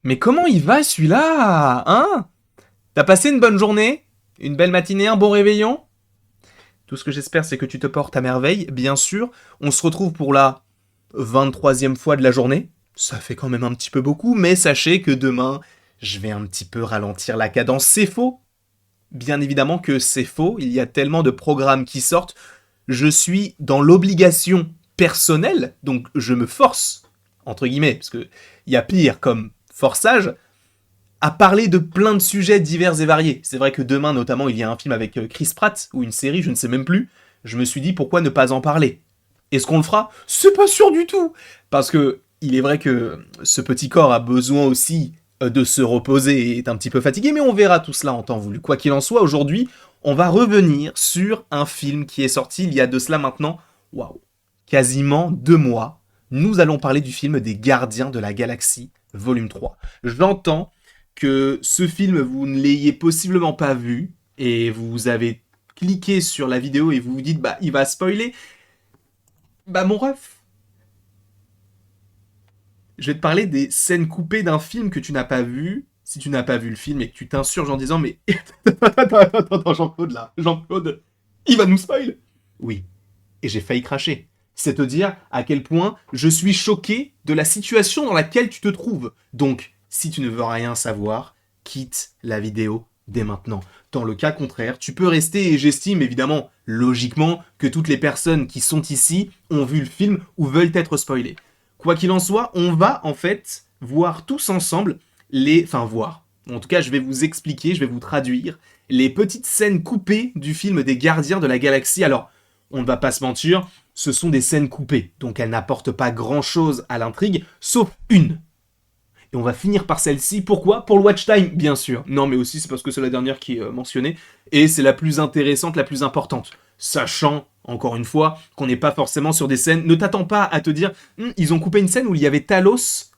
Mais comment il va celui-là? Hein? T'as passé une bonne journée? Une belle matinée, un bon réveillon? Tout ce que j'espère, c'est que tu te portes à merveille, bien sûr. On se retrouve pour la 23e fois de la journée. Ça fait quand même un petit peu beaucoup, mais sachez que demain, je vais un petit peu ralentir la cadence. C'est faux. Bien évidemment que c'est faux. Il y a tellement de programmes qui sortent. Je suis dans l'obligation personnelle, donc je me force, entre guillemets, parce que il y a pire comme forçage, à parler de plein de sujets divers et variés. C'est vrai que demain, notamment, il y a un film avec Chris Pratt, ou une série, je ne sais même plus. Je me suis dit, pourquoi ne pas en parler? Est-ce qu'on le fera? C'est pas sûr du tout. Parce que il est vrai que ce petit corps a besoin aussi de se reposer et est un petit peu fatigué, mais on verra tout cela en temps voulu. Quoi qu'il en soit, aujourd'hui, on va revenir sur un film qui est sorti il y a de cela maintenant, waouh, quasiment 2 mois. Nous allons parler du film des Gardiens de la Galaxie, volume 3. J'entends que ce film, vous ne l'ayez possiblement pas vu, et vous avez cliqué sur la vidéo et vous vous dites, bah, il va spoiler. Bah, mon ref, je vais te parler des scènes coupées d'un film que tu n'as pas vu. Si tu n'as pas vu le film et que tu t'insurges en disant, mais attends, Jean-Claude là, Jean-Claude, il va nous spoil. Oui, et j'ai failli cracher. C'est te dire à quel point je suis choqué de la situation dans laquelle tu te trouves. Donc, si tu ne veux rien savoir, quitte la vidéo dès maintenant. Dans le cas contraire, tu peux rester et j'estime évidemment, logiquement, que toutes les personnes qui sont ici ont vu le film ou veulent être spoilées. Quoi qu'il en soit, on va en fait voir tous ensemble les... Enfin, voir. En tout cas, je vais vous expliquer, je vais vous traduire les petites scènes coupées du film des Gardiens de la Galaxie. Alors, on ne va pas se mentir, ce sont des scènes coupées, donc elles n'apportent pas grand-chose à l'intrigue, sauf une. Et on va finir par celle-ci. Pourquoi? Pour le watch time, bien sûr. Non, mais aussi c'est parce que c'est la dernière qui est mentionnée, et c'est la plus intéressante, la plus importante. Sachant, encore une fois, qu'on n'est pas forcément sur des scènes... Ne t'attends pas à te dire, ils ont coupé une scène où il y avait Talos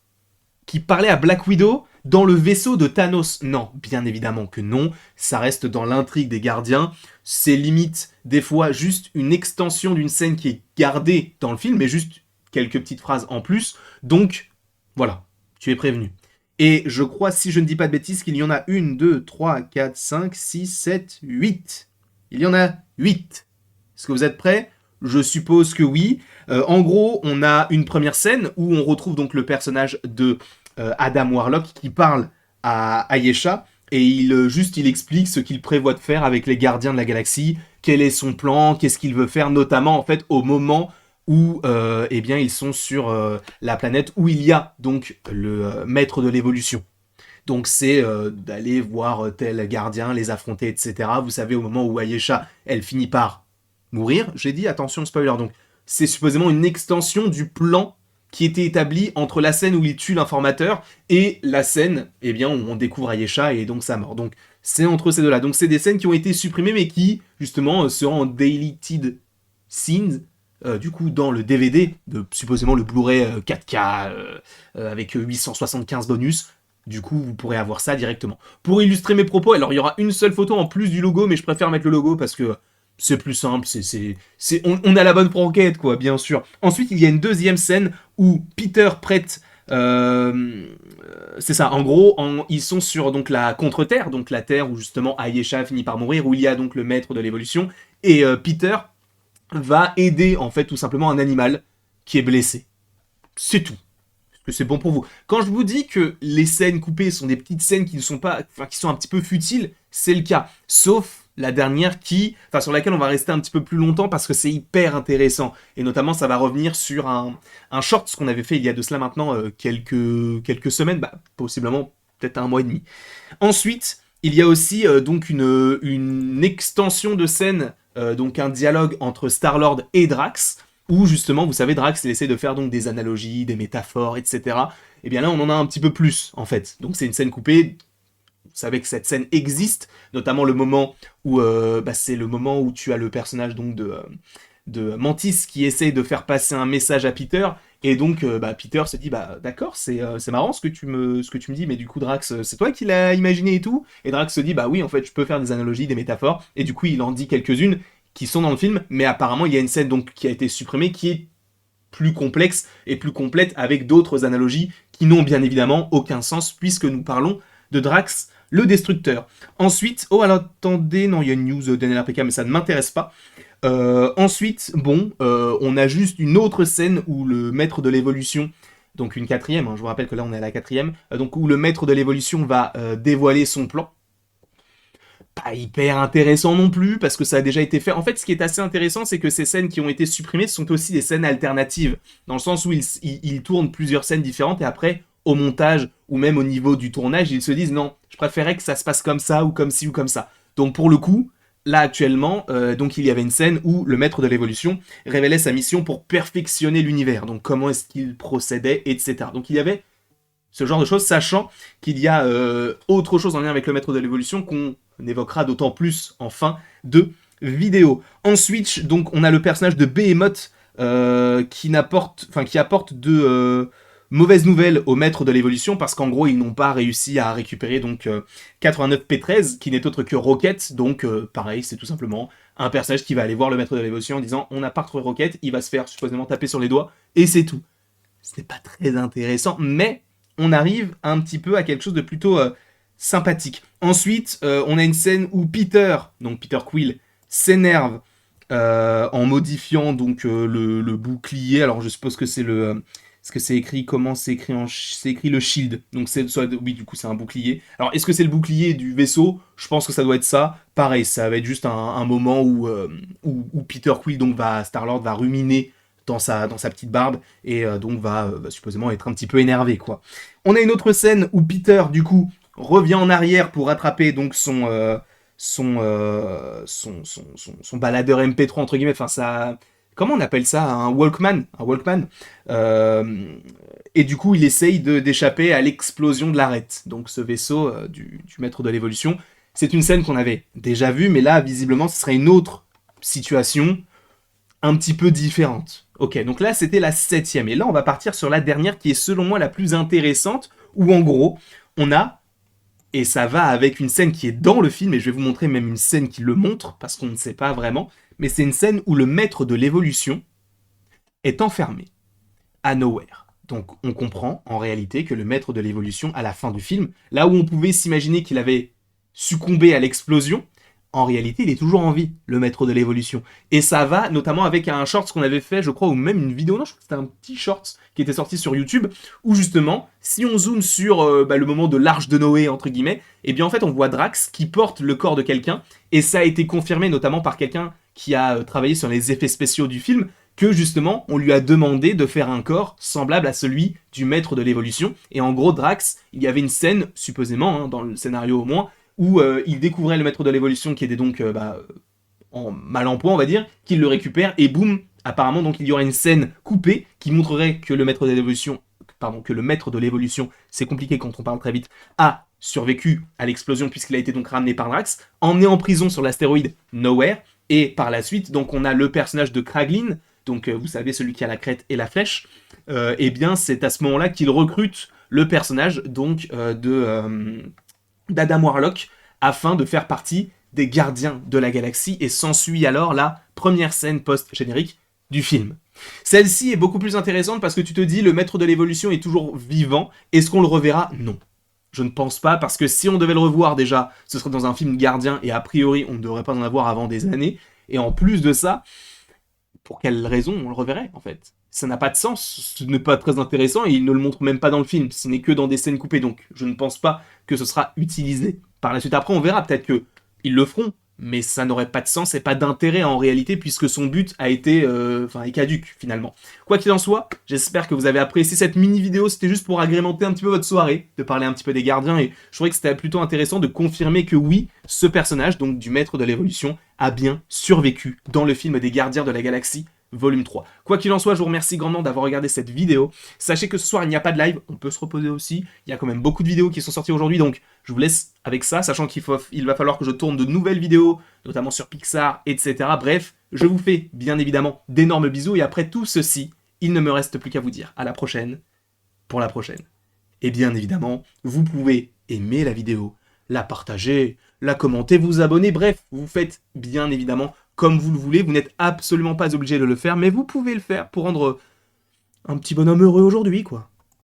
qui parlait à Black Widow dans le vaisseau de Thanos. Non, bien évidemment que non, ça reste dans l'intrigue des gardiens, c'est limite des fois juste une extension d'une scène qui est gardée dans le film, mais juste quelques petites phrases en plus, donc voilà, tu es prévenu. Et je crois, si je ne dis pas de bêtises, qu'il y en a 1, 2, 3, 4, 5, 6, 7, 8. Il y en a 8. Est-ce que vous êtes prêts? Je suppose que oui. En gros, on a une première scène où on retrouve donc le personnage de Adam Warlock qui parle à Ayesha et il explique ce qu'il prévoit de faire avec les gardiens de la galaxie, quel est son plan, qu'est-ce qu'il veut faire, notamment en fait au moment où eh bien ils sont sur la planète où il y a donc le maître de l'évolution. Donc c'est d'aller voir tel gardien, les affronter, etc. Vous savez, au moment où Ayesha, elle finit par mourir, j'ai dit, attention, spoiler, donc c'est supposément une extension du plan qui était établi entre la scène où il tue l'informateur et la scène eh bien, où on découvre Ayesha et donc sa mort. Donc c'est entre ces deux-là. Donc c'est des scènes qui ont été supprimées mais qui, justement, seront en deleted scenes, du coup dans le DVD, de supposément le Blu-ray 4K avec 875 bonus. Du coup, vous pourrez avoir ça directement. Pour illustrer mes propos, alors il y aura une seule photo en plus du logo, mais je préfère mettre le logo parce que c'est plus simple, on a la bonne franquette, quoi, bien sûr. Ensuite, il y a une deuxième scène où Peter prête... c'est ça, en gros, ils sont sur donc la contre-terre, donc la terre où justement Ayesha finit par mourir, où il y a donc le maître de l'évolution, et Peter va aider en fait tout simplement un animal qui est blessé. C'est tout que c'est bon pour vous. Quand je vous dis que les scènes coupées sont des petites scènes qui ne sont pas, enfin qui sont un petit peu futiles, c'est le cas. Sauf la dernière sur laquelle on va rester un petit peu plus longtemps parce que c'est hyper intéressant. Et notamment, ça va revenir sur un short, ce qu'on avait fait il y a de cela maintenant quelques semaines, bah, possiblement peut-être 1 mois et demi. Ensuite, il y a aussi donc une extension de scène, donc un dialogue entre Star-Lord et Drax, où justement, vous savez, Drax, il essaie de faire donc des analogies, des métaphores, etc. Et bien là, on en a un petit peu plus, en fait. Donc c'est une scène coupée. Vous savez que cette scène existe, notamment le moment où, c'est le moment où tu as le personnage donc de Mantis qui essaie de faire passer un message à Peter, et donc Peter se dit bah d'accord, c'est marrant ce que tu me dis, mais du coup Drax, c'est toi qui l'as imaginé et tout. Et Drax se dit bah oui, en fait je peux faire des analogies, des métaphores, et du coup il en dit quelques-unes qui sont dans le film, mais apparemment il y a une scène donc qui a été supprimée qui est plus complexe et plus complète avec d'autres analogies qui n'ont bien évidemment aucun sens puisque nous parlons de Drax, le Destructeur. Ensuite, oh alors attendez, non il y a une news d'NLRPK mais ça ne m'intéresse pas. Ensuite, bon, on a juste une autre scène où le maître de l'évolution, donc une quatrième, hein, je vous rappelle que là on est à la quatrième, donc où le maître de l'évolution va dévoiler son plan. Pas hyper intéressant non plus, parce que ça a déjà été fait. En fait, ce qui est assez intéressant, c'est que ces scènes qui ont été supprimées sont aussi des scènes alternatives, dans le sens où ils tournent plusieurs scènes différentes, et après, au montage, ou même au niveau du tournage, ils se disent, non, je préférais que ça se passe comme ça, ou comme ci, ou comme ça. Donc pour le coup, là actuellement, donc il y avait une scène où le maître de l'évolution révélait sa mission pour perfectionner l'univers, donc comment est-ce qu'il procédait, etc. Donc il y avait ce genre de choses, sachant qu'il y a autre chose en lien avec le maître de l'évolution qu'on évoquera d'autant plus en fin de vidéo. Ensuite, donc, on a le personnage de Behemoth qui apporte de mauvaises nouvelles au maître de l'évolution parce qu'en gros, ils n'ont pas réussi à récupérer donc 89 P13 qui n'est autre que Rocket. Donc, pareil, c'est tout simplement un personnage qui va aller voir le maître de l'évolution en disant on n'a pas retrouvé Rocket, il va se faire supposément taper sur les doigts et c'est tout. Ce n'est pas très intéressant, mais on arrive un petit peu à quelque chose de plutôt sympathique. Ensuite, on a une scène où Peter, donc Peter Quill, s'énerve en modifiant donc le bouclier. Alors je suppose que c'est le... Est-ce que c'est écrit comment c'est écrit c'est écrit le shield. Donc oui, du coup c'est un bouclier. Alors est-ce que c'est le bouclier du vaisseau? Je pense que ça doit être ça. Pareil, ça va être juste un moment où Peter Quill donc Star-Lord va ruminer dans sa petite barbe et donc va supposément être un petit peu énervé quoi. On a une autre scène où Peter du coup revient en arrière pour rattraper donc son baladeur MP3 entre guillemets, enfin ça, comment on appelle ça, un Walkman, et du coup il essaye d'échapper à l'explosion de l'arête, donc ce vaisseau du maître de l'évolution. C'est une scène qu'on avait déjà vue, mais là visiblement ce serait une autre situation un petit peu différente. Ok, donc là c'était la 7ème, et là on va partir sur la dernière qui est selon moi la plus intéressante, où en gros on a, et ça va avec une scène qui est dans le film, et je vais vous montrer même une scène qui le montre, parce qu'on ne sait pas vraiment, mais c'est une scène où le maître de l'évolution est enfermé à Nowhere. Donc on comprend en réalité que le maître de l'évolution, à la fin du film, là où on pouvait s'imaginer qu'il avait succombé à l'explosion, en réalité, il est toujours en vie, le maître de l'évolution. Et ça va notamment avec un short qu'on avait fait, je crois, ou même une vidéo, non, je crois que c'était un petit short qui était sorti sur YouTube, où justement, si on zoome sur le moment de l'arche de Noé, entre guillemets, eh bien en fait, on voit Drax qui porte le corps de quelqu'un, et ça a été confirmé notamment par quelqu'un qui a travaillé sur les effets spéciaux du film, que justement, on lui a demandé de faire un corps semblable à celui du maître de l'évolution. Et en gros, Drax, il y avait une scène, supposément, hein, dans le scénario au moins, où il découvrait le maître de l'évolution qui était donc en mal en point, on va dire, qu'il le récupère, et boum, apparemment, donc il y aurait une scène coupée qui montrerait que le maître de l'évolution, c'est compliqué quand on parle très vite, a survécu à l'explosion puisqu'il a été donc ramené par Drax, emmené en prison sur l'astéroïde Nowhere, et par la suite, donc on a le personnage de Kraglin, donc vous savez, celui qui a la crête et la flèche, et bien c'est à ce moment-là qu'il recrute le personnage donc d'Adam Warlock afin de faire partie des Gardiens de la Galaxie, et s'ensuit alors la première scène post-générique du film. Celle-ci est beaucoup plus intéressante parce que tu te dis le maître de l'évolution est toujours vivant, est-ce qu'on le reverra? Non. Je ne pense pas, parce que si on devait le revoir déjà, ce serait dans un film Gardien, et a priori on ne devrait pas en avoir avant des années, et en plus de ça, pour quelle raison on le reverrait en fait? Ça n'a pas de sens, ce n'est pas très intéressant, et il ne le montre même pas dans le film, ce n'est que dans des scènes coupées, donc je ne pense pas que ce sera utilisé par la suite. Après on verra, peut-être qu'ils le feront, mais ça n'aurait pas de sens et pas d'intérêt en réalité, puisque son but a été est caduque finalement. Quoi qu'il en soit, j'espère que vous avez apprécié cette mini vidéo, c'était juste pour agrémenter un petit peu votre soirée, de parler un petit peu des gardiens, et je trouvais que c'était plutôt intéressant de confirmer que oui, ce personnage, donc du maître de l'évolution, a bien survécu dans le film des Gardiens de la Galaxie, volume 3. Quoi qu'il en soit, je vous remercie grandement d'avoir regardé cette vidéo. Sachez que ce soir, il n'y a pas de live, on peut se reposer aussi. Il y a quand même beaucoup de vidéos qui sont sorties aujourd'hui, donc je vous laisse avec ça, sachant qu'il va falloir que je tourne de nouvelles vidéos, notamment sur Pixar, etc. Bref, je vous fais bien évidemment d'énormes bisous, et après tout ceci, il ne me reste plus qu'à vous dire à la prochaine, pour la prochaine. Et bien évidemment, vous pouvez aimer la vidéo, la partager, la commenter, vous abonner, bref, vous faites bien évidemment comme vous le voulez, vous n'êtes absolument pas obligé de le faire, mais vous pouvez le faire pour rendre un petit bonhomme heureux aujourd'hui, quoi.